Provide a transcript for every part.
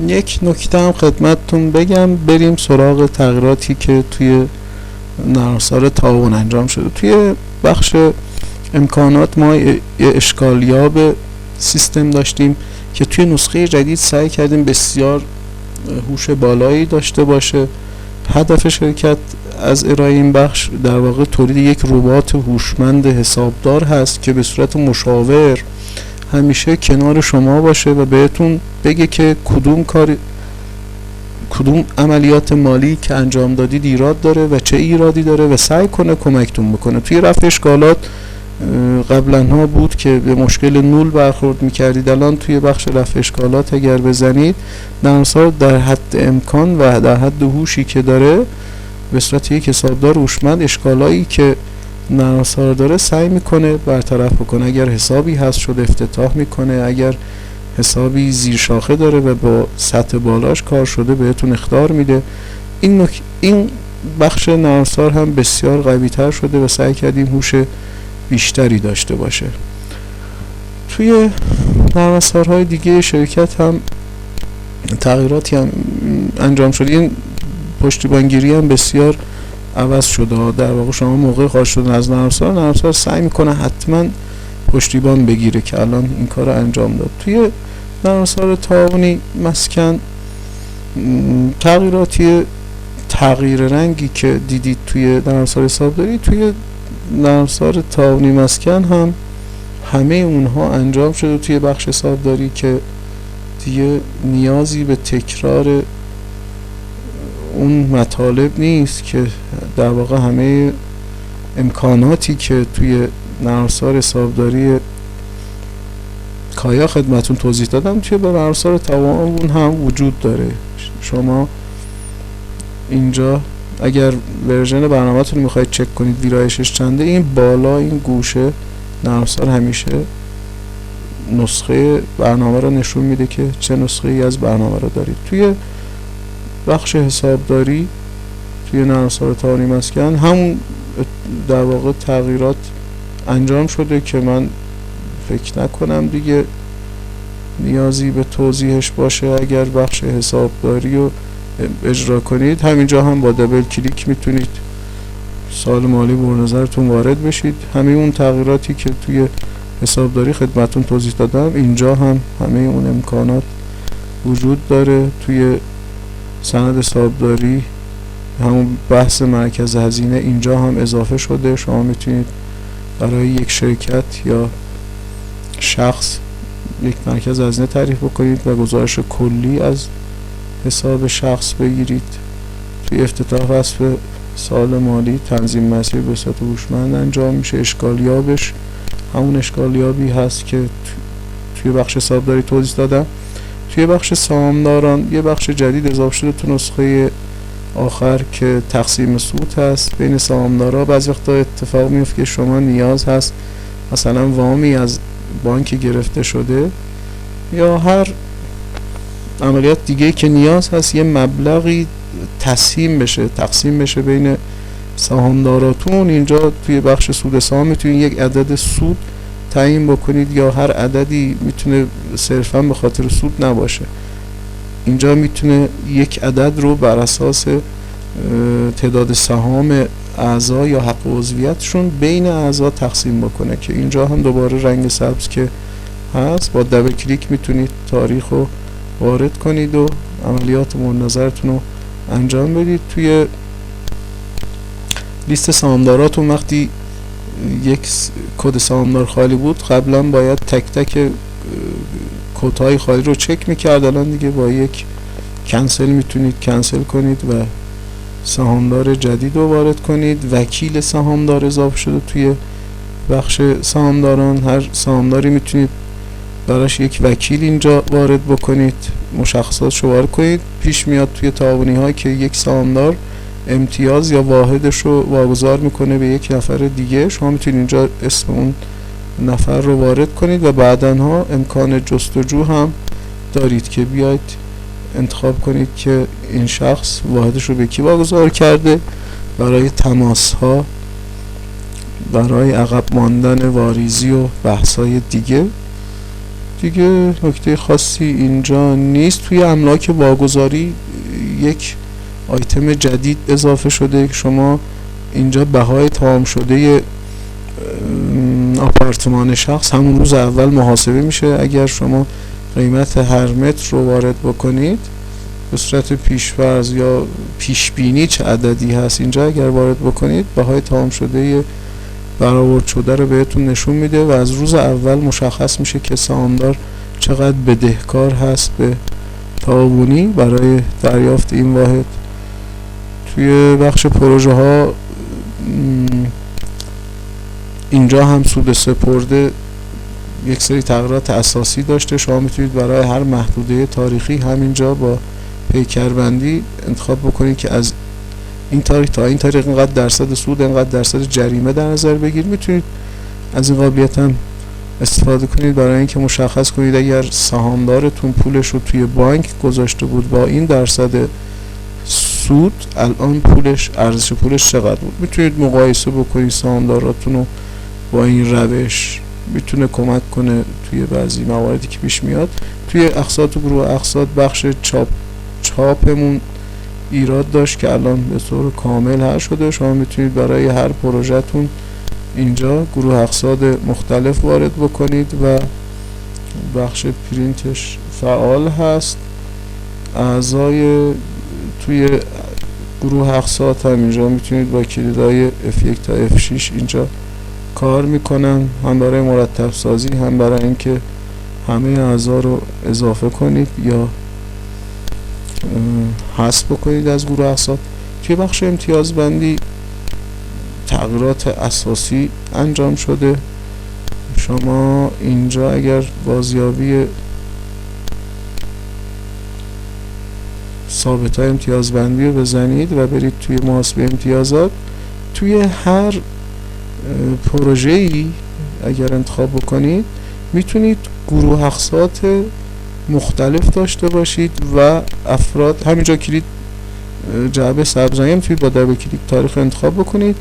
یک نکته هم خدمتتون بگم، بریم سراغ تغییراتی که توی نرم افزار تعاون انجام شده. توی بخش امکانات ما یه اشکالیاب سیستم داشتیم که توی نسخه جدید سعی کردیم بسیار هوش بالایی داشته باشه. هدف شرکت از ارائه این بخش در واقع تولید یک ربات هوشمند حسابدار هست که به صورت مشاور همیشه کنار شما باشه و بهتون بگه که کدوم عملیات مالی که انجام دادید ایراد داره و چه ایرادی داره و سعی کنه کمکتون بکنه. توی رفع اشکالات قبلا ها بود که به مشکل نول برخورد میکردید، الان توی بخش رفع اشکالات اگر بزنید نرم افزار در حد امکان و در حد هوشی که داره به صورت یک حسابدار هوشمند اشکالایی که نرم افزار داره سعی میکنه برطرف بکنه. اگر حسابی هست شده افتتاح میکنه، اگر حسابی زیر شاخه داره و با سطح بالاش کار شده بهتون اخطار میده. این بخش نرم افزار هم بسیار قوی تر شده و سعی کردیم هوش بیشتری داشته باشه. توی نرم افزارهای دیگه شرکت هم تغییراتی هم انجام شده. این پشتیبانگیری هم بسیار عوض شده. در واقع شما موقع خارج شدن از نرم افزار سعی میکنه حتما پشتیبان بگیره که الان این کار رو انجام داد. توی نرم افزار تعاونی مسکن تغییر رنگی که دیدید توی نرم افزار حسابداری، توی نرم افزار تعاونی مسکن هم همه اونها انجام شده توی بخش حسابداری که دیگه نیازی به تکرار اون مطالب نیست، که در واقع همه امکاناتی که توی نرم افزار حسابداری کایا خدمتون توضیح دادم توی نرم افزار تعاون هم وجود داره. شما اینجا اگر ورژن برنامه‌تون میخواید چک کنید ویرایشش چنده، این بالا این گوشه نرم افزار همیشه نسخه برنامه رو نشون میده که چه نسخه ای از برنامه رو دارید. توی بخش حسابداری توی نرم افزار تعاونی مسکن همون در واقع تغییرات انجام شده که من فکر نکنم دیگه نیازی به توضیحش باشه. اگر بخش حسابداری رو اجرا کنید همینجا هم با دبل کلیک میتونید سال مالی مورد نظرتون وارد بشید. همه اون تغییراتی که توی حسابداری خدمتون توضیح دادم اینجا هم همه اون امکانات وجود داره. توی سند حسابداری همون بحث مرکز هزینه اینجا هم اضافه شده. شما میتونید برای یک شرکت یا شخص یک مرکز هزینه تعریف بکنید و گزارش کلی از حساب شخص بگیرید. توی افتتاح فصل سال مالی تنظیم مسیر به صورت هوشمند انجام میشه. اشکالیابش همون اشکالیابی هست که توی بخش حسابداری توضیح دادم. توی بخش سهامداران یه بخش جدید اضافه شده تو نسخه آخر که تقسیم سود هست بین سهامدارا. بعضی وقتا اتفاق میفته که شما نیاز هست مثلا وامی از بانک گرفته شده یا هر عملیات دیگه که نیاز هست یه مبلغی تقسیم بشه بین سهامداراتون. اینجا توی بخش سود سهام میتونید یک عدد سود تعیین بکنید یا هر عددی میتونه صرفا به خاطر سود نباشه. اینجا میتونه یک عدد رو بر اساس تعداد سهام اعضا یا حق عضویتشون بین اعضا تقسیم بکنه که اینجا هم دوباره رنگ سبز که هست با دبل کلیک میتونید تاریخ رو وارد کنید و عملیات مورد نظرتون رو انجام بدید. توی لیست سهامداراتون وقتی یک کد سهامدار خالی بود قبلا باید تک تک کدهای خالی رو چک میکرد، الان دیگه با یک کنسل میتونید کنسل کنید و سهامدار جدید رو وارد کنید. وکیل سهامدار اضافه شده توی بخش سهامداران. هر سهامداری میتونید براش یک وکیل اینجا وارد بکنید، مشخصاتش رو وارد کنید. پیش میاد توی تعاونی ها که یک سهامدار امتیاز یا واحدش رو واگذار میکنه به یک نفر دیگه، شما میتونید اینجا اسم اون نفر رو وارد کنید و بعدنها امکان جستجو هم دارید که بیاید انتخاب کنید که این شخص واحدش رو به کی واگذار کرده برای تماس ها، برای عقب ماندن واریزی و بحث های دیگه. دیگه نکته خاصی اینجا نیست. توی املاک واگذاری یک آیتم جدید اضافه شده که شما اینجا بهای تمام شده آپارتمان شخص همون روز اول محاسبه میشه. اگر شما قیمت هر متر رو وارد بکنید به صورت پیش‌فرض یا پیشبینی چه عددی هست اینجا اگر وارد بکنید، بهای تمام شده برآورد شده رو بهتون نشون میده و از روز اول مشخص میشه که سهامدار چقدر بدهکار هست به تعاونی برای دریافت این واحد. توی بخش پروژه ها اینجا هم سود سپرده یک سری تغییرات اساسی داشته. شما میتونید برای هر محدوده تاریخی همینجا با پیکربندی انتخاب بکنید که از این تاریخ تا این تاریخ اینقدر درصد سود، اینقدر درصد جریمه در نظر بگیرید. میتونید از این قابلیت هم استفاده کنید برای اینکه مشخص کنید اگر سهامدارتون پولش رو توی بانک گذاشته بود با این درصد سود، الان پولش، ارزش پولش چقدر بود. میتونید مقایسه بکنید سهامداراتون رو با این روش. میتونه کمک کنه توی بعضی مواردی که پیش میاد. توی اقساط و گروه اقساط بخش چاپمون ایراد داشت که الان به طور کامل حل شده. شما میتونید برای هر پروژه‌تون اینجا گروه اقساط مختلف وارد بکنید و بخش پرینتش فعال هست. اعضای توی گروه اقساط هم اینجا میتونید با کلیدهای F1 تا F6 اینجا کار میکنن، هم برای مرتب سازی هم برای اینکه همه اعضا رو اضافه کنید یا حذف بکنید از گروه اقساط. توی بخش امتیازبندی تغییرات اساسی انجام شده. شما اینجا اگر بازیابی ثابت‌های امتیازبندی رو بزنید و برید توی محاسبه امتیازات، توی هر پروژه‌ای اگر انتخاب بکنید میتونید گروه اقساط مختلف داشته باشید و افراد. همینجا کلید جعبه سبزی میتونید با دبل کلیک تاریخ انتخاب بکنید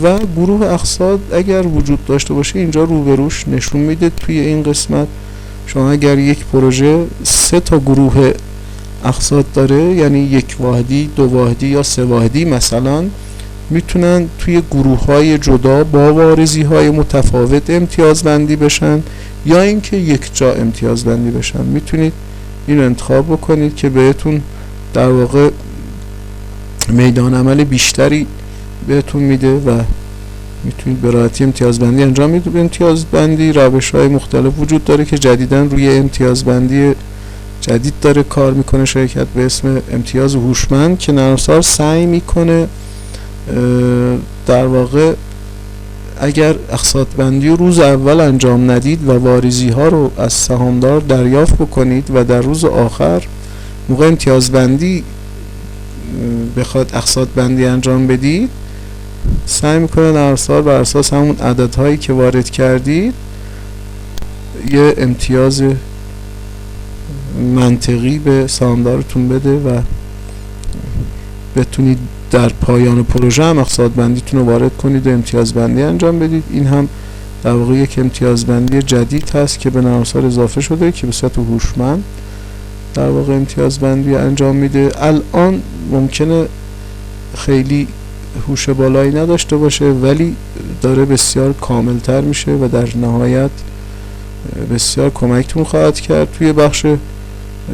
و گروه اقساط اگر وجود داشته باشه اینجا روبروش نشون میده. توی این قسمت شما اگر یک پروژه 3 تا گروه اقساط داره، یعنی 1 واحدی، 2 واحدی یا 3 واحدی مثلا، میتونن توی گروه‌های جدا با واریزی‌های متفاوت امتیازبندی بشن یا اینکه یک جا امتیازبندی بشن. میتونید این انتخاب بکنید که بهتون در واقع میدان عمل بیشتری بهتون میده و میتونید به راحتی امتیازبندی انجام بدید. امتیازبندی روش‌های مختلف وجود داره که جدیداً روی امتیازبندی جدید داره کار میکنه شرکت به اسم امتیاز هوشمند که نرم افزار سعی میکنه در واقع اگر اقساط بندی رو روز اول انجام ندید و واریزی ها رو از سهامدار دریافت بکنید و در روز آخر موقع امتیازبندی بخواد اقساط بندی انجام بدید، سعی میکنه نرم افزار بر اساس همون عددهایی که وارد کردید یه امتیاز منطقی به سهامدارتون بده و بتونید در پایان پروژه هم اقساط بندیتون رو وارد کنید و امتیازبندی انجام بدید. این هم در واقع یک امتیازبندی جدید هست که به نرم افزار اضافه شده که به صورت هوشمند در واقع امتیازبندی انجام میده. الان ممکنه خیلی هوش بالایی نداشته باشه ولی داره بسیار کاملتر میشه و در نهایت بسیار کمکتون خواهد کرد. توی بخش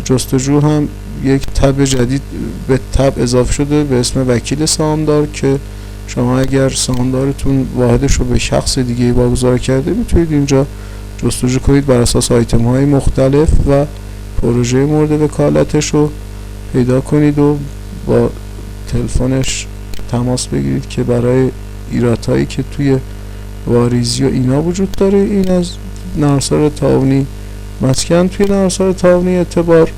جستجو هم یک تب جدید به تب اضافه شده به اسم وکیل سهامدار که شما اگر سهامدارتون واحدش رو به شخص دیگه واگذار کرده میتونید اینجا جستجو کنید بر اساس آیتم های مختلف و پروژه مورد وکالتش رو پیدا کنید و با تلفنش تماس بگیرید که برای ایرادهایی که توی واریزی و اینا وجود داره. این از نرم افزار تعاونی مسکن. توی نرم افزار تعاونی اعتبار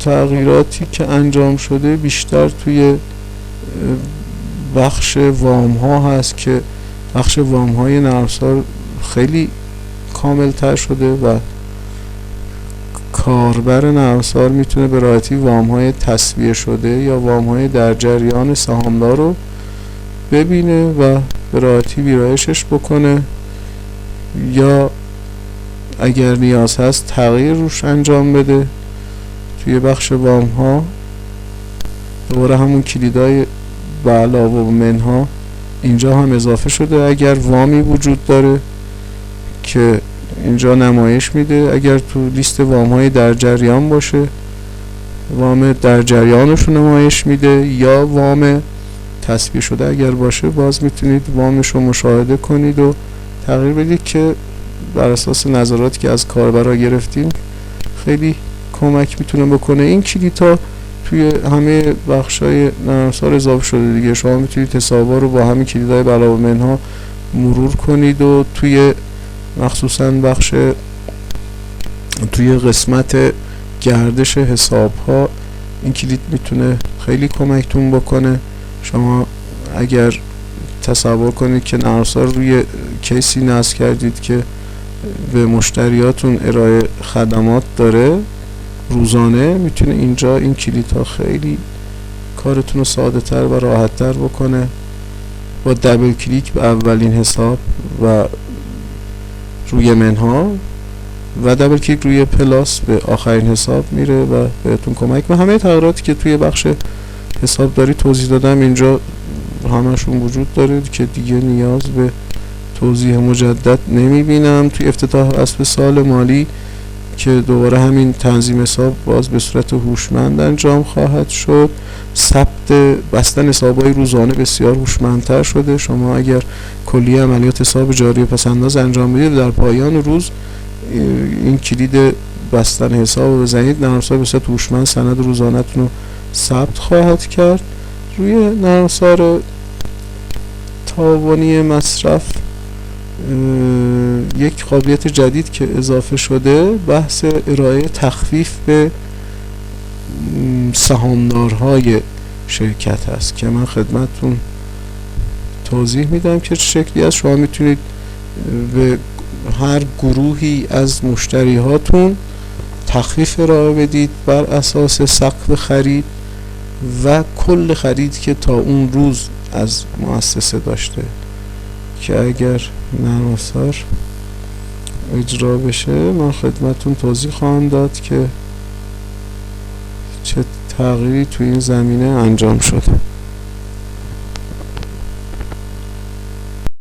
تغییراتی که انجام شده بیشتر توی بخش وام ها هست که بخش وام های نرم افزار خیلی کامل تر شده و کاربر نرم افزار میتونه به راحتی وام های تسویه شده یا وام های در جریان سهامدار رو ببینه و به راحتی ویرایشش بکنه یا اگر نیاز هست تغییر روش انجام بده. توی بخش وام ها دوباره همون کلیدای به علاوه و منها اینجا هم اضافه شده. اگر وامی وجود داره که اینجا نمایش میده، اگر تو لیست وام های در جریان باشه وام در جریانش نمایش میده، یا وام تصویه شده اگر باشه باز میتونید وامش رو مشاهده کنید و تغییر بدید که بر اساس نظراتی که از کاربرا گرفتیم خیلی کمک میتونه بکنه. این کلیدها توی همه بخشای نرم افزار اضافه شده دیگه. شما میتونید حسابا رو با همین کلیدهای به علاوه منها مرور کنید و توی مخصوصا بخش توی قسمت گردش حساب ها این کلید میتونه خیلی کمکتون بکنه. شما اگر تصور کنید که نرم افزار روی کیسی نصب کردید که به مشتریاتون ارائه خدمات داره روزانه، میتونه اینجا این کلیدها خیلی کارتون رو ساده تر و راحت تر بکنه. با دبل کلیک به اولین حساب و روی منها و دبل کلیک روی پلاس به آخرین حساب میره و بهتون کمک. و همه تغییراتی که توی بخش حسابداری توضیح دادم اینجا همشون وجود داره که دیگه نیاز به توضیح مجدد نمیبینم. توی افتتاح اسب سال مالی که دوباره همین تنظیم حساب باز به صورت هوشمند انجام خواهد شد. ثبت بستن حساب‌های روزانه بسیار هوشمندتر شده. شما اگر کلیه عملیات حساب جاری و پس‌انداز انجام بدید در پایان روز این کلید بستن حساب رو بزنید، نرم افزار به صورت هوشمند سند روزانه‌تون رو ثبت خواهد کرد. روی نرم افزار تاوانی مصرف یک قابلیت جدید که اضافه شده بحث ارائه تخفیف به سهامدارهای شرکت هست که من خدمتتون توضیح میدم که چه شکلی است. شما میتونید به هر گروهی از مشتری هاتون تخفیف ارائه بدید بر اساس سقف خرید و کل خرید که تا اون روز از مؤسسه داشته، که اگر نرم افزار اجرا بشه من خدمتتون توضیح خواهم داد که چه تغییری توی این زمینه انجام شده.